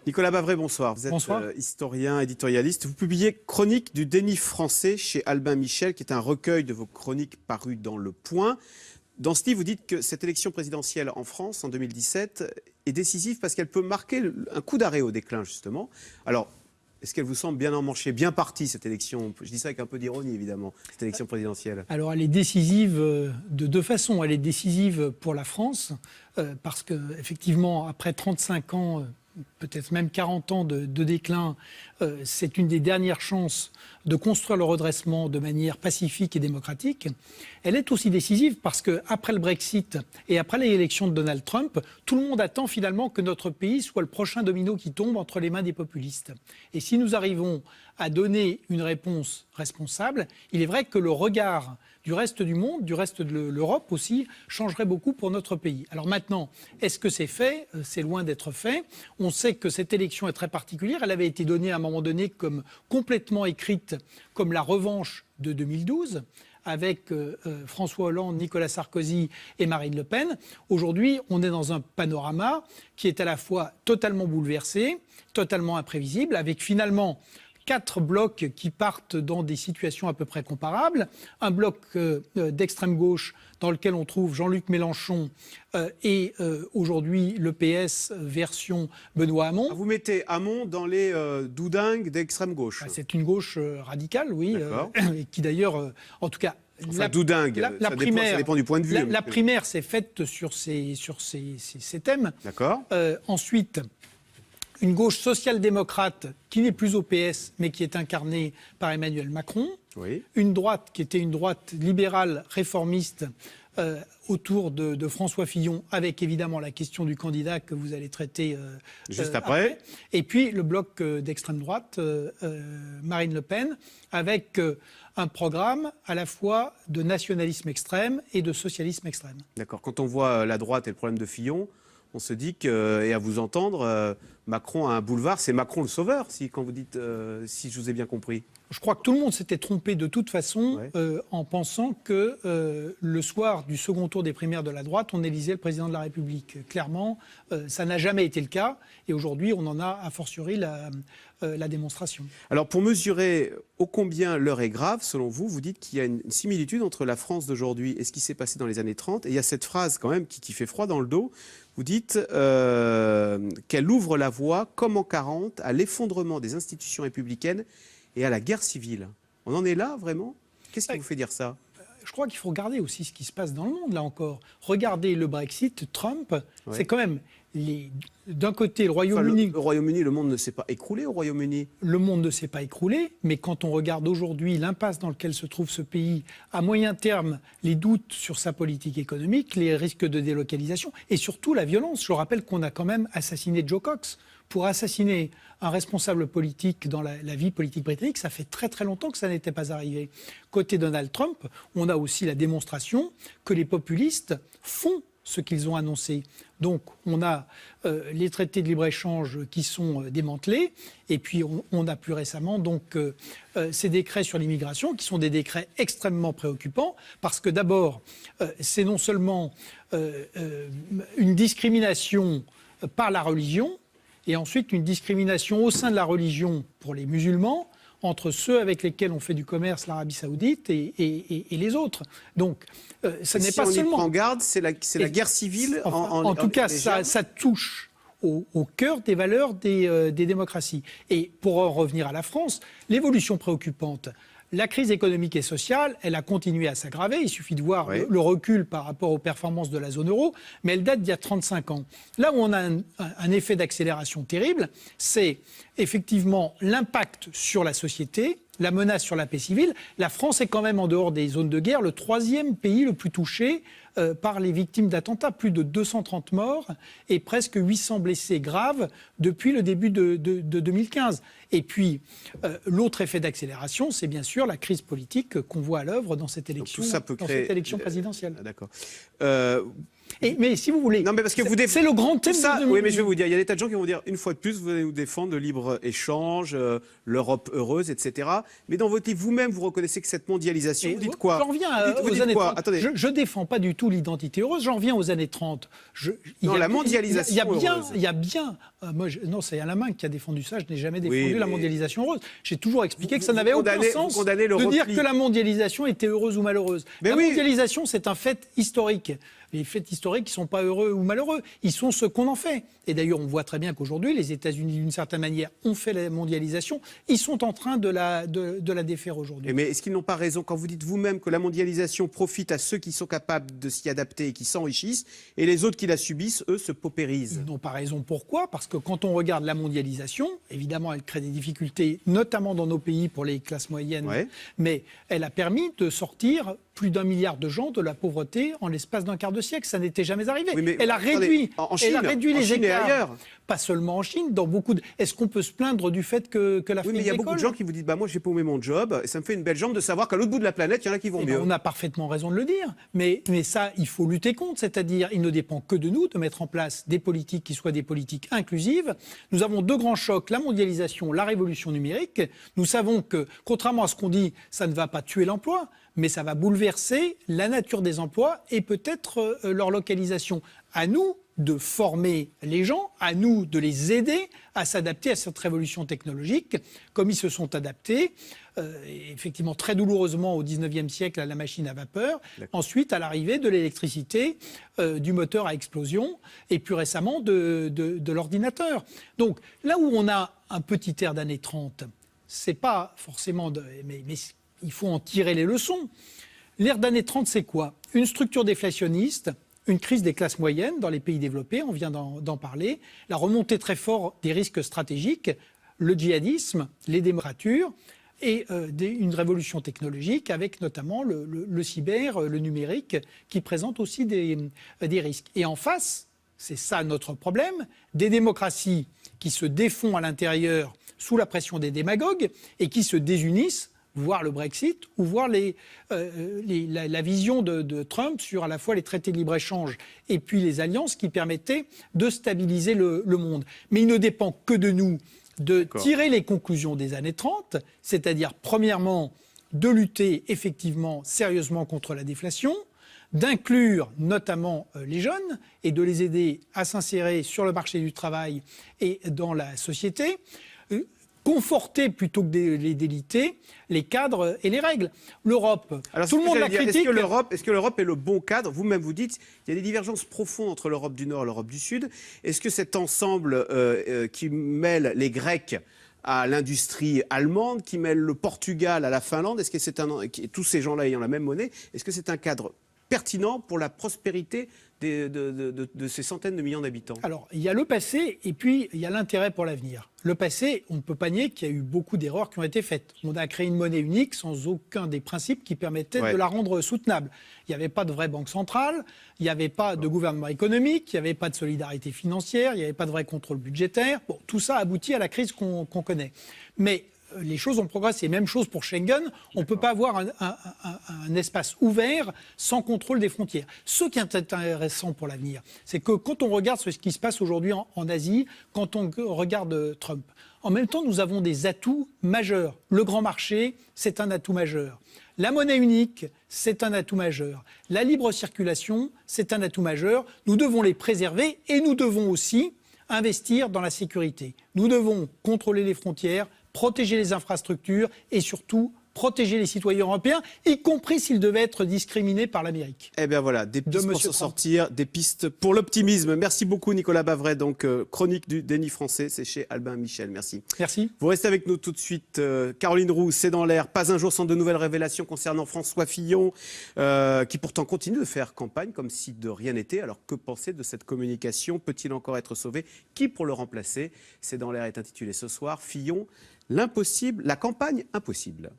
Nicolas Bavray, bonsoir. Vous êtes historien, éditorialiste. Vous publiez Chronique du déni français chez Albin Michel, qui est un recueil de vos chroniques parues dans Le Point. Dans ce livre, vous dites que cette élection présidentielle en France, en 2017, est décisive parce qu'elle peut marquer un coup d'arrêt au déclin, justement. Alors, est-ce qu'elle vous semble bien emmanchée, bien partie, cette élection? Je dis ça avec un peu d'ironie, évidemment, cette élection présidentielle. Alors, elle est décisive de deux façons. Elle est décisive pour la France, parce qu'effectivement, après 35 ans, peut-être même 40 ans de déclin, c'est une des dernières chances de construire le redressement de manière pacifique et démocratique. Elle est aussi décisive parce qu'après le Brexit et après l'élection de Donald Trump, tout le monde attend finalement que notre pays soit le prochain domino qui tombe entre les mains des populistes. Et si nous arrivons à donner une réponse responsable, il est vrai que le regard du reste du monde, du reste de l'Europe aussi, changerait beaucoup pour notre pays. Alors maintenant, est-ce que c'est fait? C'est loin d'être fait. On sait que cette élection est très particulière. Elle avait été donnée à un moment donné comme complètement écrite, comme la revanche de 2012, avec François Hollande, Nicolas Sarkozy et Marine Le Pen. Aujourd'hui, on est dans un panorama qui est à la fois totalement bouleversé, totalement imprévisible, avec finalement 4 blocs qui partent dans des situations à peu près comparables. Un bloc d'extrême gauche dans lequel on trouve Jean-Luc Mélenchon et aujourd'hui le PS version Benoît Hamon. Vous mettez Hamon dans les doudingues d'extrême gauche. C'est une gauche radicale, oui, et qui d'ailleurs, en tout cas... Enfin, doudingue, ça dépend du point de vue. La primaire s'est faite sur ces thèmes. D'accord. Ensuite, une gauche social-démocrate qui n'est plus au PS, mais qui est incarnée par Emmanuel Macron. Oui. Une droite qui était une droite libérale, réformiste, autour de François Fillon, avec évidemment la question du candidat que vous allez traiter juste après. Et puis le bloc d'extrême droite, Marine Le Pen, avec un programme à la fois de nationalisme extrême et de socialisme extrême. D'accord. Quand on voit la droite et le problème de Fillon, on se dit que, et à vous entendre, Macron a un boulevard, c'est Macron le sauveur, quand vous dites, si je vous ai bien compris. Je crois que tout le monde s'était trompé de toute façon en pensant que le soir du second tour des primaires de la droite, on élisait le président de la République. Clairement, ça n'a jamais été le cas et aujourd'hui, on en a a fortiori la démonstration. Alors pour mesurer ô combien l'heure est grave, selon vous, vous dites qu'il y a une similitude entre la France d'aujourd'hui et ce qui s'est passé dans les années 30. Et il y a cette phrase quand même qui fait froid dans le dos. Vous dites qu'elle ouvre la voie, comme en 40, à l'effondrement des institutions républicaines et à la guerre civile. On en est là, vraiment? Qu'est-ce qui vous fait dire ça? Je crois qu'il faut regarder aussi ce qui se passe dans le monde, là encore. Regardez le Brexit, Trump, c'est quand même... D'un côté, le Royaume-Uni... Le Royaume-Uni, le monde ne s'est pas écroulé au Royaume-Uni. Le monde ne s'est pas écroulé, mais quand on regarde aujourd'hui l'impasse dans laquelle se trouve ce pays, à moyen terme, les doutes sur sa politique économique, les risques de délocalisation et surtout la violence. Je rappelle qu'on a quand même assassiné Joe Cox. Pour assassiner un responsable politique dans la vie politique britannique, ça fait très très longtemps que ça n'était pas arrivé. Côté Donald Trump, on a aussi la démonstration que les populistes font ce qu'ils ont annoncé. Donc, on a les traités de libre-échange qui sont démantelés, et puis on a plus récemment donc ces décrets sur l'immigration qui sont des décrets extrêmement préoccupants, parce que d'abord, c'est non seulement une discrimination par la religion, et ensuite une discrimination au sein de la religion pour les musulmans, entre ceux avec lesquels on fait du commerce, l'Arabie Saoudite et les autres. Donc, ça n'est pas seulement... Si on y prend garde, c'est la guerre civile. En tout cas, ça touche au cœur des valeurs des démocraties. Et pour en revenir à la France, l'évolution préoccupante. La crise économique et sociale, elle a continué à s'aggraver. Il suffit de voir le recul par rapport aux performances de la zone euro, mais elle date d'il y a 35 ans. Là où on a un effet d'accélération terrible, c'est effectivement l'impact sur la société, la menace sur la paix civile. La France est quand même, en dehors des zones de guerre, le 3e pays le plus touché par les victimes d'attentats. Plus de 230 morts et presque 800 blessés graves depuis le début de 2015. Et puis, l'autre effet d'accélération, c'est bien sûr la crise politique qu'on voit à l'œuvre dans cette élection, cette élection présidentielle. D'accord. Mais si vous voulez, non, mais parce que c'est le grand thème ça. Oui, mais je vais vous dire, il y a des tas de gens qui vont dire, une fois de plus, vous allez nous défendre le libre-échange, l'Europe heureuse, etc. Mais dans votre livre, vous-même, vous reconnaissez que cette mondialisation, vous dites quoi? J'en reviens aux années 30. Attendez. Je ne défends pas du tout l'identité heureuse, j'en reviens aux années 30. La mondialisation heureuse. Il y a bien... non, c'est Alain Minc qui a défendu ça, je n'ai jamais défendu la mondialisation heureuse. J'ai toujours expliqué que ça n'avait aucun sens de dire que la mondialisation était heureuse ou malheureuse. La mondialisation, c'est un fait historique. Les faits historiques qui ne sont pas heureux ou malheureux, ils sont ce qu'on en fait. Et d'ailleurs, on voit très bien qu'aujourd'hui, les États-Unis, d'une certaine manière, ont fait la mondialisation. Ils sont en train de la défaire aujourd'hui. Mais est-ce qu'ils n'ont pas raison quand vous dites vous-même que la mondialisation profite à ceux qui sont capables de s'y adapter et qui s'enrichissent, et les autres qui la subissent, eux, se paupérisent? Ils n'ont pas raison. Pourquoi? Parce que quand on regarde la mondialisation, évidemment, elle crée des difficultés, notamment dans nos pays pour les classes moyennes, mais elle a permis de sortir plus d'1 milliard de gens de la pauvreté en l'espace d'un quart de siècle. Ça n'était jamais arrivé. Oui, elle a réduit, elle a réduit les écarts. Ailleurs. Pas seulement en Chine, dans beaucoup de... Est-ce qu'on peut se plaindre du fait que l'Afrique mais il y a beaucoup de gens qui vous disent moi j'ai paumé mon job et ça me fait une belle jambe de savoir qu'à l'autre bout de la planète, il y en a qui vont mieux. On a parfaitement raison de le dire. Mais ça, il faut lutter contre. C'est-à-dire, il ne dépend que de nous de mettre en place des politiques qui soient des politiques inclusives. Nous avons 2 grands chocs, la mondialisation, la révolution numérique. Nous savons que, contrairement à ce qu'on dit, ça ne va pas tuer l'emploi, mais ça va bouleverser la nature des emplois et peut-être leur localisation. À nous de former les gens, à nous de les aider à s'adapter à cette révolution technologique, comme ils se sont adaptés, effectivement très douloureusement au 19e siècle à la machine à vapeur, ensuite à l'arrivée de l'électricité, du moteur à explosion, et plus récemment de l'ordinateur. Donc là où on a un petit air d'années 30, c'est pas forcément... mais il faut en tirer les leçons. L'ère d'années 30, c'est quoi? Une structure déflationniste, une crise des classes moyennes dans les pays développés, on vient d'en parler, la remontée très forte des risques stratégiques, le djihadisme, les démocratures et une révolution technologique avec notamment le cyber, le numérique qui présente aussi des risques. Et en face, c'est ça notre problème, des démocraties qui se défont à l'intérieur sous la pression des démagogues et qui se désunissent, voir le Brexit ou voir la vision de Trump sur à la fois les traités de libre-échange et puis les alliances qui permettaient de stabiliser le monde. Mais il ne dépend que de nous de tirer les conclusions des années 30, c'est-à-dire premièrement de lutter effectivement sérieusement contre la déflation, d'inclure notamment les jeunes et de les aider à s'insérer sur le marché du travail et dans la société, conforter plutôt que les déliter les cadres et les règles. L'Europe, tout le monde la critique. Est-ce que l'Europe est le bon cadre? Vous-même vous dites qu'il y a des divergences profondes entre l'Europe du Nord et l'Europe du Sud. Est-ce que cet ensemble qui mêle les Grecs à l'industrie allemande, qui mêle le Portugal à la Finlande, est-ce que c'est tous ces gens-là ayant la même monnaie, est-ce que c'est un cadre pertinent pour la prospérité de ces centaines de millions d'habitants? Alors, il y a le passé et puis il y a l'intérêt pour l'avenir. Le passé, on ne peut pas nier qu'il y a eu beaucoup d'erreurs qui ont été faites. On a créé une monnaie unique sans aucun des principes qui permettaient de la rendre soutenable. Il n'y avait pas de vraie banque centrale, il n'y avait pas de gouvernement économique, il n'y avait pas de solidarité financière, il n'y avait pas de vrai contrôle budgétaire. Bon, tout ça aboutit à la crise qu'on connaît. Mais les choses ont progressé. Même chose pour Schengen. On ne peut pas avoir un espace ouvert sans contrôle des frontières. Ce qui est intéressant pour l'avenir, c'est que quand on regarde ce qui se passe aujourd'hui en Asie, quand on regarde Trump, en même temps, nous avons des atouts majeurs. Le grand marché, c'est un atout majeur. La monnaie unique, c'est un atout majeur. La libre circulation, c'est un atout majeur. Nous devons les préserver et nous devons aussi investir dans la sécurité. Nous devons contrôler les frontières, protéger les infrastructures et surtout protéger les citoyens européens, y compris s'ils devaient être discriminés par l'Amérique. Eh bien voilà, des pistes pour s'en sortir, des pistes pour l'optimisme. Merci beaucoup Nicolas Bavray, donc chronique du déni français, c'est chez Albin Michel. Merci. Merci. Vous restez avec nous tout de suite. Caroline Roux, c'est dans l'air. Pas un jour sans de nouvelles révélations concernant François Fillon, qui pourtant continue de faire campagne comme si de rien n'était. Alors que penser de cette communication? Peut-il encore être sauvé? Qui pour le remplacer? C'est dans l'air est intitulé ce soir Fillon, l'impossible, la campagne impossible.